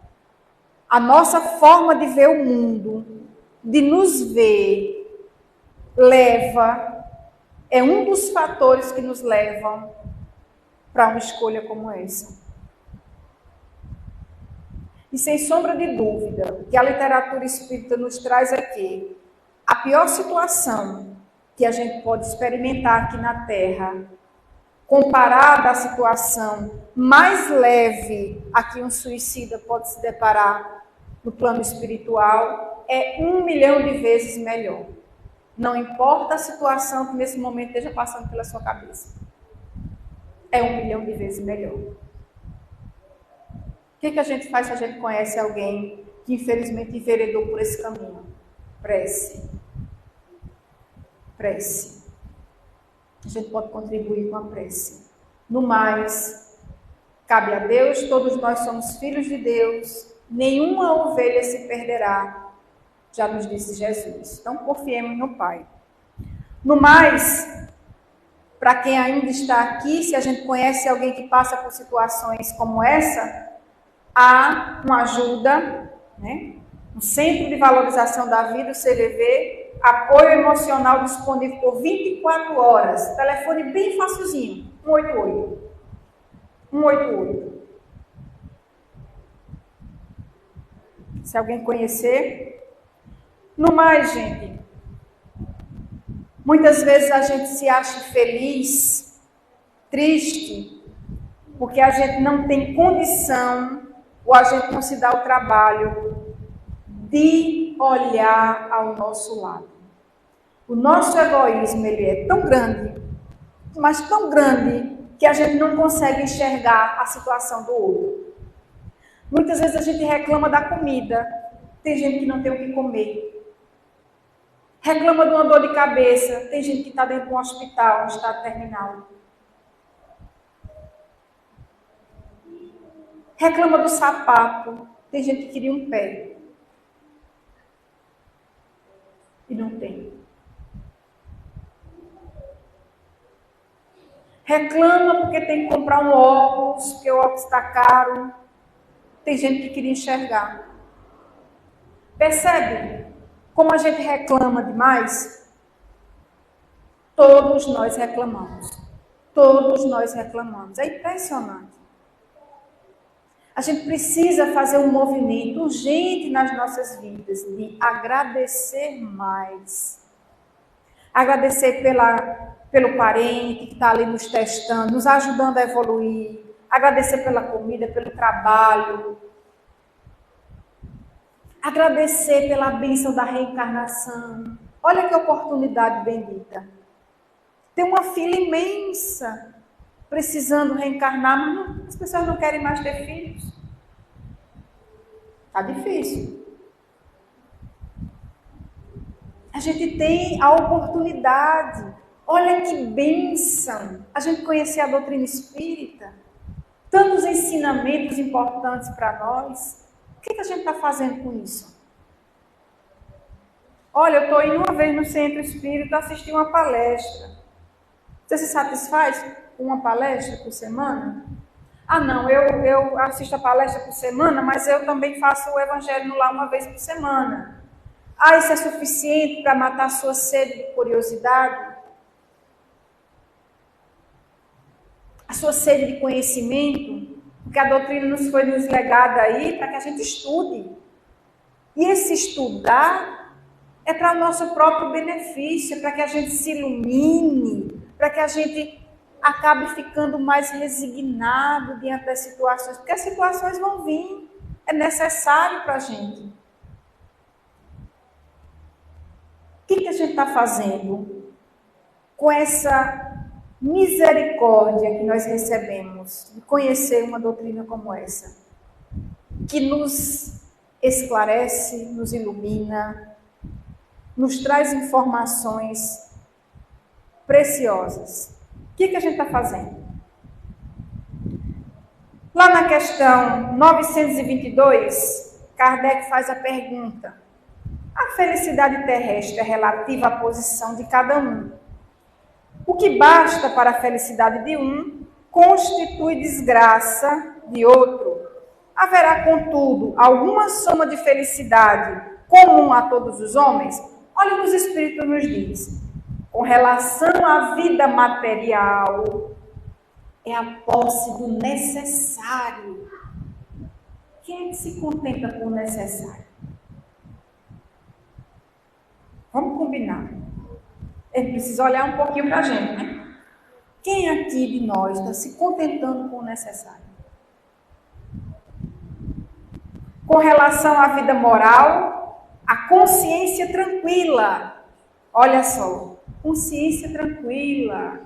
A nossa forma de ver o mundo, de nos ver, é um dos fatores que nos levam para uma escolha como essa. E sem sombra de dúvida, o que a literatura espírita nos traz é que a pior situação que a gente pode experimentar aqui na Terra, comparada à situação mais leve a que um suicida pode se deparar no plano espiritual, é 1 milhão de vezes melhor. Não importa a situação que nesse momento esteja passando pela sua cabeça. É 1 milhão de vezes melhor. O que a gente faz se a gente conhece alguém que infelizmente enveredou por esse caminho? Prece. Prece. A gente pode contribuir com a prece. No mais, cabe a Deus, todos nós somos filhos de Deus, nenhuma ovelha se perderá, já nos disse Jesus. Então, confiemos no Pai. No mais, para quem ainda está aqui, se a gente conhece alguém que passa por situações como essa, há uma ajuda, né? Um Centro de Valorização da Vida, o CVV, apoio emocional disponível por 24 horas, telefone bem facilzinho, 188. 188. Se alguém conhecer. No mais, gente, muitas vezes a gente se acha feliz, triste, porque a gente não tem condição ou a gente não se dá o trabalho de olhar ao nosso lado. O nosso egoísmo, ele é tão grande, mas tão grande, que a gente não consegue enxergar a situação do outro. Muitas vezes a gente reclama da comida, tem gente que não tem o que comer. Reclama de uma dor de cabeça, tem gente que está dentro de um hospital, um estado terminal. Reclama do sapato, tem gente que queria um pé. E não tem. Reclama porque tem que comprar um óculos, porque o óculos está caro. Tem gente que queria enxergar. Percebe como a gente reclama demais? Todos nós reclamamos. Todos nós reclamamos. É impressionante. A gente precisa fazer um movimento urgente nas nossas vidas de agradecer mais. Agradecer pelo parente que está ali nos testando, nos ajudando a evoluir. Agradecer pela comida, pelo trabalho. Agradecer pela bênção da reencarnação. Olha que oportunidade bendita. Tem uma fila imensa precisando reencarnar, mas não, as pessoas não querem mais ter filhos. Está difícil. A gente tem a oportunidade. Olha que bênção a gente conhecer a doutrina espírita. Tantos ensinamentos importantes para nós. O que a gente está fazendo com isso? Olha, eu estou indo uma vez no centro espírita assistir uma palestra. Você se satisfaz com uma palestra por semana? Ah, não, eu assisto a palestra por semana, mas eu também faço o evangelho no lar uma vez por semana. Ah, isso é suficiente para matar a sua sede de curiosidade? A sua sede de conhecimento? Porque a doutrina nos foi nos legada aí para que a gente estude. E esse estudar é para o nosso próprio benefício, para que a gente se ilumine, para que a gente acabe ficando mais resignado diante das situações, porque as situações vão vir. é necessário para a gente. O que a gente está fazendo com essa misericórdia que nós recebemos de conhecer uma doutrina como essa, que nos esclarece, nos ilumina, nos traz informações preciosas? O que a gente está fazendo? Lá na questão 922, Kardec faz a pergunta: a felicidade terrestre é relativa à posição de cada um. O que basta para a felicidade de um constitui desgraça de outro. Haverá, contudo, alguma soma de felicidade comum a todos os homens? Olha o que os Espíritos nos diz. Com relação à vida material, é a posse do necessário. Quem é que se contenta com o necessário? Vamos combinar. Ele precisa olhar um pouquinho para a gente, né? Quem aqui de nós está se contentando com o necessário? Com relação à vida moral, a consciência tranquila. Olha só, consciência tranquila.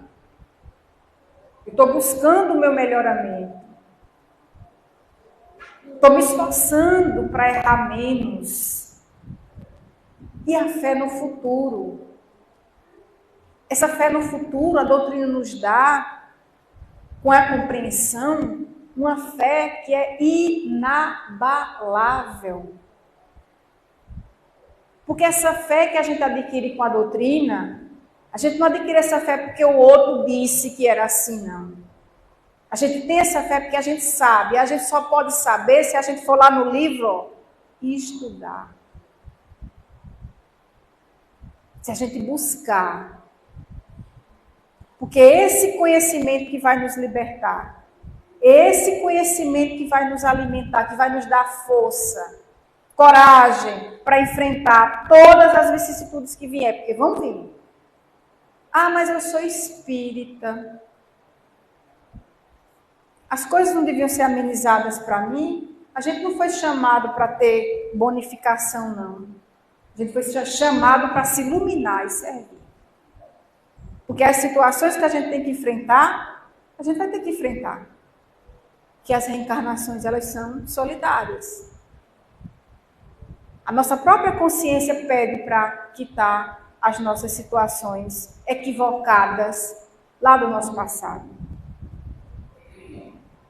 Eu estou buscando o meu melhoramento. Estou me esforçando para errar menos. E a fé no futuro. Essa fé no futuro, a doutrina nos dá, com a compreensão, uma fé que é inabalável. Porque essa fé que a gente adquire com a doutrina, a gente não adquire essa fé porque o outro disse que era assim, não. A gente tem essa fé porque a gente sabe. E a gente só pode saber se a gente for lá no livro e estudar. Se a gente buscar. Porque é esse conhecimento que vai nos libertar. É esse conhecimento que vai nos alimentar, que vai nos dar força, coragem para enfrentar todas as vicissitudes que vier. Porque vão vir. Ah, mas eu sou espírita. As coisas não deviam ser amenizadas para mim? A gente não foi chamado para ter bonificação, não. A gente foi chamado para se iluminar e servir. Porque as situações que a gente tem que enfrentar, a gente vai ter que enfrentar. Que as reencarnações, elas são solidárias. A nossa própria consciência pede para quitar as nossas situações equivocadas lá do nosso passado.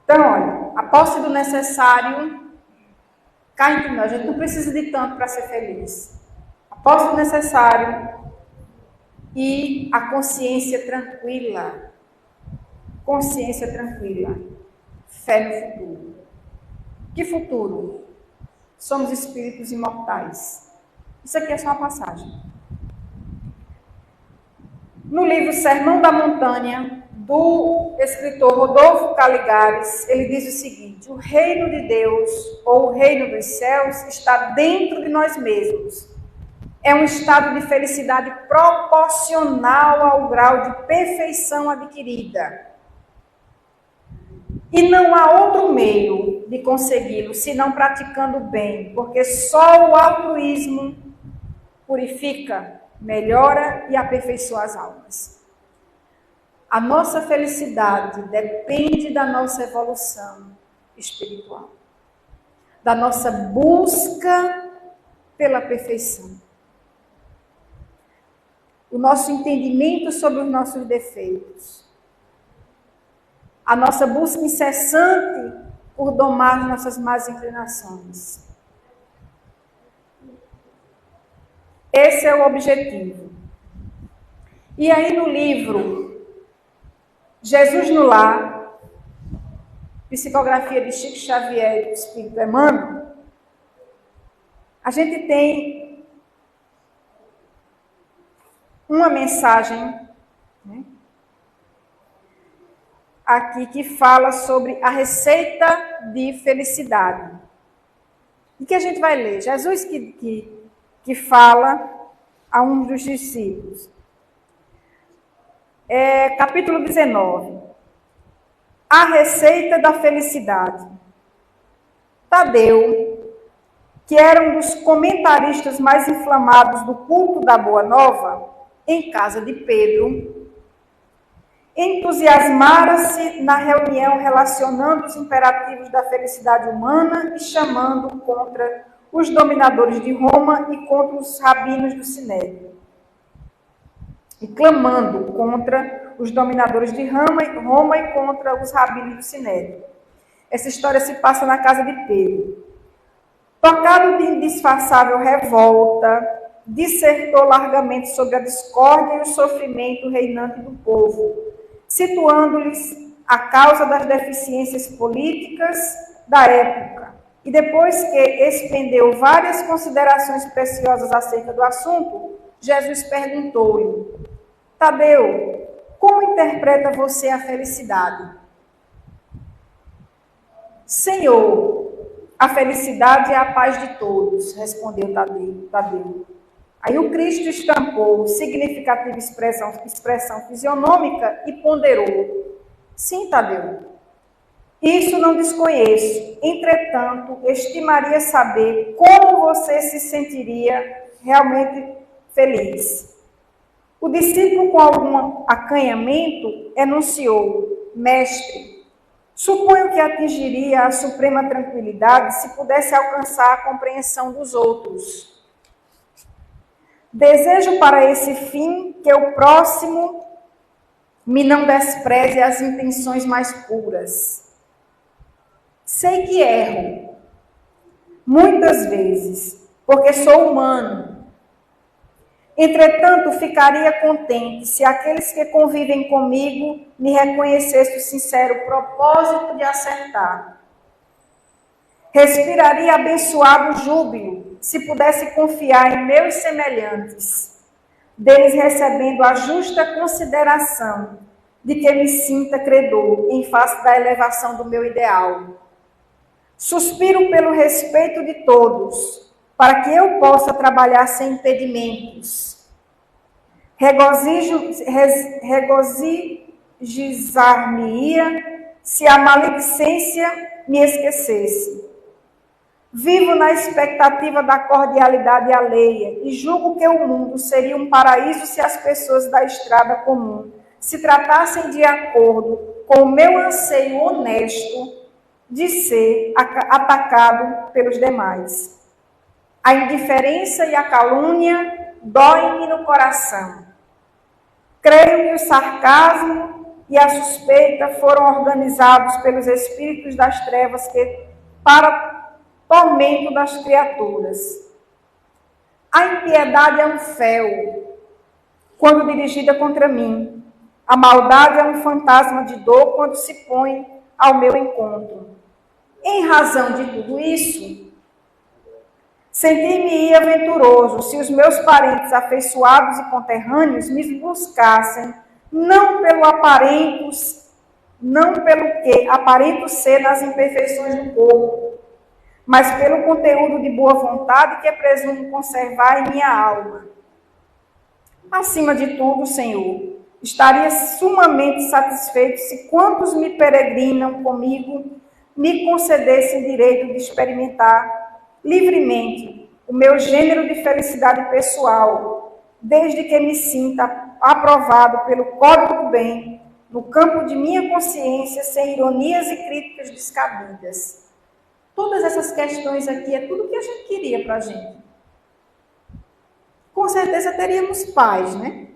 Então, olha, a posse do necessário cá entre nós. A gente não precisa de tanto para ser feliz. A posse do necessário e a consciência tranquila. Consciência tranquila. Fé no futuro. Que futuro? Somos espíritos imortais. Isso aqui é só uma passagem. No livro Sermão da Montanha, do escritor Rodolfo Caligares, ele diz o seguinte: o reino de Deus, ou o reino dos céus, está dentro de nós mesmos. É um estado de felicidade proporcional ao grau de perfeição adquirida. E não há outro meio de consegui-lo, senão praticando o bem, porque só o altruísmo purifica, melhora e aperfeiçoa as almas. A nossa felicidade depende da nossa evolução espiritual, da nossa busca pela perfeição. O nosso entendimento sobre os nossos defeitos. A nossa busca incessante por domar as nossas más inclinações. Esse é o objetivo. E aí no livro Jesus no Lar, psicografia de Chico Xavier e do Espírito Emmanuel, a gente tem uma mensagem, né, aqui que fala sobre a receita de felicidade. E que a gente vai ler? Jesus que fala a um dos discípulos. Capítulo 19. A receita da felicidade. Tadeu, que era um dos comentaristas mais inflamados do culto da Boa Nova, em casa de Pedro, entusiasmara-se na reunião relacionando os imperativos da felicidade humana e chamando contra os dominadores de Roma e contra os rabinos do Sinédrio. E clamando contra os dominadores de Roma e contra os rabinos do Sinédrio. Essa história se passa na casa de Pedro. Tocado de indisfarçável revolta, dissertou largamente sobre a discórdia e o sofrimento reinante do povo, situando-lhes a causa das deficiências políticas da época. E depois que expendeu várias considerações preciosas acerca do assunto, Jesus perguntou-lhe: Tadeu, como interpreta você a felicidade? Senhor, a felicidade é a paz de todos, respondeu Tadeu. Aí o Cristo estampou significativa expressão fisionômica e ponderou: sim, Tadeu, isso não desconheço. Entretanto, estimaria saber como você se sentiria realmente feliz. O discípulo, com algum acanhamento, enunciou: mestre, suponho que atingiria a suprema tranquilidade se pudesse alcançar a compreensão dos outros. Desejo para esse fim que o próximo me não despreze as intenções mais puras. Sei que erro, muitas vezes, porque sou humano. Entretanto, ficaria contente se aqueles que convivem comigo me reconhecessem o sincero propósito de acertar. Respiraria abençoado júbilo se pudesse confiar em meus semelhantes, deles recebendo a justa consideração de que me sinta credor em face da elevação do meu ideal. Suspiro pelo respeito de todos, para que eu possa trabalhar sem impedimentos. Regozijar-me-ia se a maledicência me esquecesse. Vivo na expectativa da cordialidade alheia e julgo que o mundo seria um paraíso se as pessoas da estrada comum se tratassem de acordo com o meu anseio honesto de ser atacado pelos demais. A indiferença e a calúnia doem-me no coração. Creio que o sarcasmo e a suspeita foram organizados pelos espíritos das trevas para tormento das criaturas. A impiedade é um fel, quando dirigida contra mim. A maldade é um fantasma de dor quando se põe ao meu encontro. Em razão de tudo isso, senti-me venturoso se os meus parentes afeiçoados e conterrâneos me buscassem, não pelo que aparento ser nas imperfeições do corpo, mas pelo conteúdo de boa vontade que presumo conservar em minha alma. Acima de tudo, Senhor, estaria sumamente satisfeito se quantos me peregrinam comigo me concedessem direito de experimentar livremente o meu gênero de felicidade pessoal, desde que me sinta aprovado pelo Código do Bem, no campo de minha consciência, sem ironias e críticas descabidas. Todas essas questões aqui é tudo que a gente queria para a gente. Com certeza teríamos paz, né?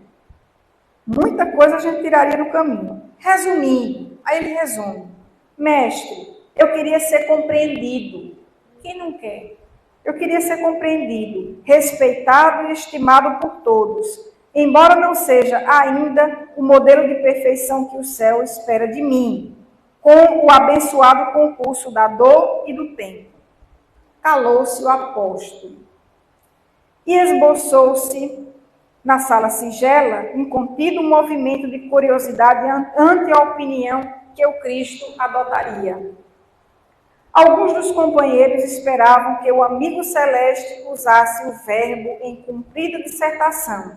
Muita coisa a gente tiraria no caminho. Resumindo, aí ele resume: mestre, eu queria ser compreendido. Quem não quer? Eu queria ser compreendido, respeitado e estimado por todos, embora não seja ainda o modelo de perfeição que o céu espera de mim, com o abençoado concurso da dor e do tempo. Calou-se o apóstolo e esboçou-se na sala singela um contido movimento de curiosidade ante a opinião que o Cristo adotaria. Alguns dos companheiros esperavam que o amigo celeste usasse o verbo em cumprida dissertação,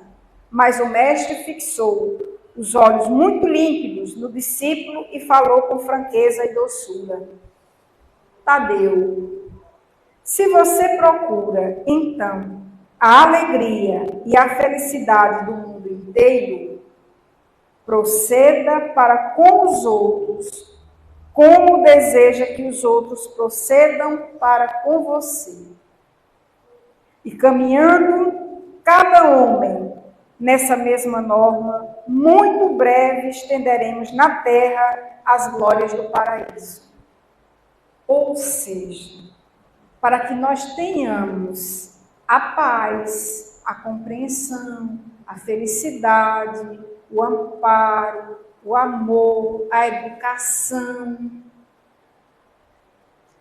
mas o mestre fixou os olhos muito límpidos no discípulo e falou com franqueza e doçura: Tadeu, Se você procura, então, a alegria e a felicidade do mundo inteiro, proceda para com os outros, como deseja que os outros procedam para com você. E caminhando cada homem nessa mesma norma, muito breve estenderemos na terra as glórias do paraíso. Ou seja, para que nós tenhamos a paz, a compreensão, a felicidade, o amparo, o amor, a educação,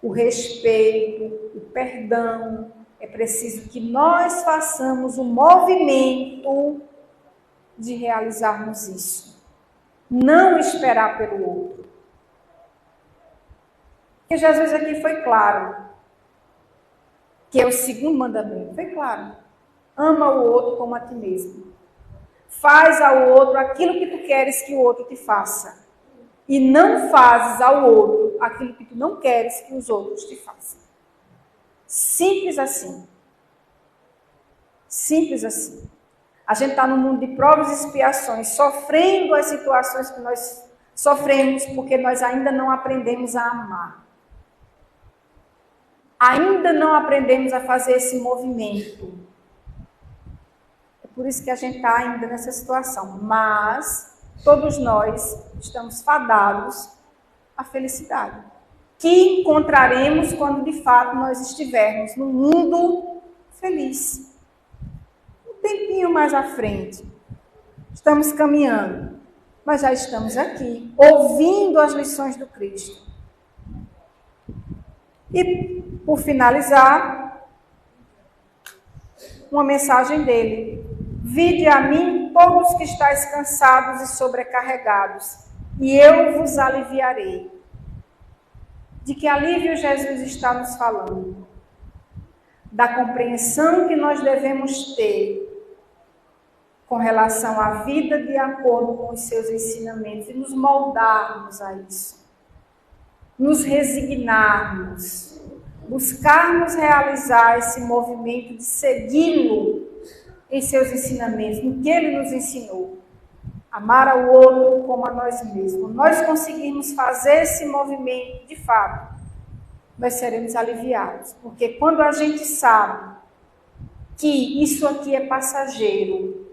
o respeito, o perdão, é preciso que nós façamos um movimento de realizarmos isso. Não esperar pelo outro. Porque Jesus aqui foi claro, que é o segundo mandamento, foi claro. Ama o outro como a ti mesmo. Faz ao outro aquilo que tu queres que o outro te faça. E não fazes ao outro aquilo que tu não queres que os outros te façam. Simples assim. Simples assim. A gente está num mundo de provas e expiações, sofrendo as situações que nós sofremos porque nós ainda não aprendemos a amar. Ainda não aprendemos a fazer esse movimento. É por isso que a gente está ainda nessa situação. Mas todos nós estamos fadados à felicidade, que encontraremos quando de fato nós estivermos num mundo feliz. Um tempinho mais à frente, estamos caminhando, mas já estamos aqui, ouvindo as lições do Cristo. E, por finalizar, uma mensagem dele. Vinde a mim todos que estáis cansados e sobrecarregados, e eu vos aliviarei. De que alívio Jesus está nos falando? Da compreensão que nós devemos ter com relação à vida de acordo com os seus ensinamentos e nos moldarmos a isso. Nos resignarmos, buscarmos realizar esse movimento de segui-lo em seus ensinamentos, no que ele nos ensinou. Amar ao outro como a nós mesmos. Nós conseguirmos fazer esse movimento de fato, nós seremos aliviados. Porque quando a gente sabe que isso aqui é passageiro,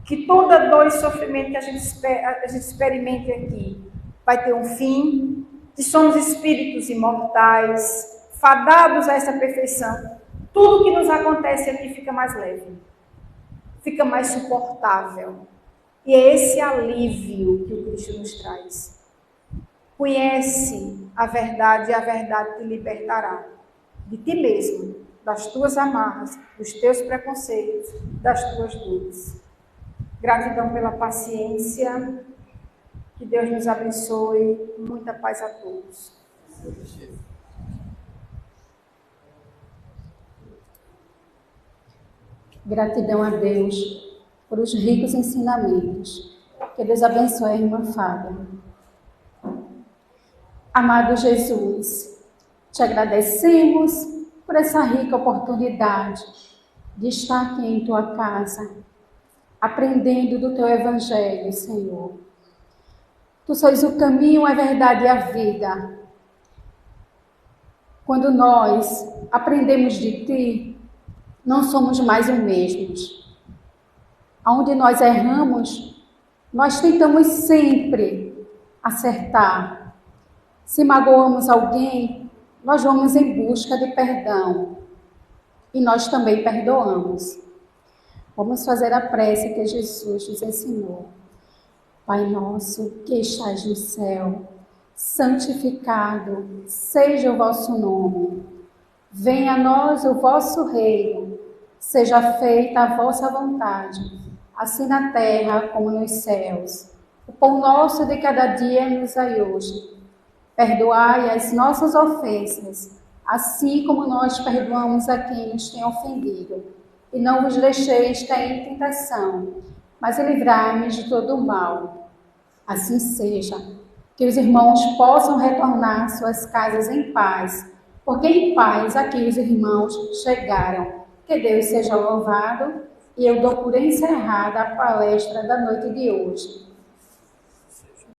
que toda dor e sofrimento que a gente experimente aqui vai ter um fim, que somos espíritos imortais, fadados a essa perfeição, tudo que nos acontece aqui fica mais leve, fica mais suportável. E é esse alívio que o Cristo nos traz. Conhece a verdade e a verdade te libertará de ti mesmo, das tuas amarras, dos teus preconceitos, das tuas dores. Gratidão pela paciência. Que Deus nos abençoe. Muita paz a todos. Gratidão a Deus por os ricos ensinamentos. Que Deus abençoe a irmã Fábia. Amado Jesus, te agradecemos por essa rica oportunidade de estar aqui em tua casa, aprendendo do teu evangelho, Senhor. Tu sois o caminho, a verdade e a vida. Quando nós aprendemos de ti, não somos mais os mesmos. Aonde nós erramos, nós tentamos sempre acertar. Se magoamos alguém, nós vamos em busca de perdão. E nós também perdoamos. Vamos fazer a prece que Jesus nos ensinou. Pai nosso, que estais no céu, santificado seja o vosso nome. Venha a nós o vosso reino. Seja feita a vossa vontade, assim na terra como nos céus. O pão nosso de cada dia nos dai hoje. Perdoai as nossas ofensas, assim como nós perdoamos a quem nos tem ofendido. E não vos deixeis cair em tentação, mas livrai-nos de todo o mal. Assim seja, que os irmãos possam retornar às suas casas em paz, porque em paz aqui os irmãos chegaram. Que Deus seja louvado, e eu dou por encerrada a palestra da noite de hoje.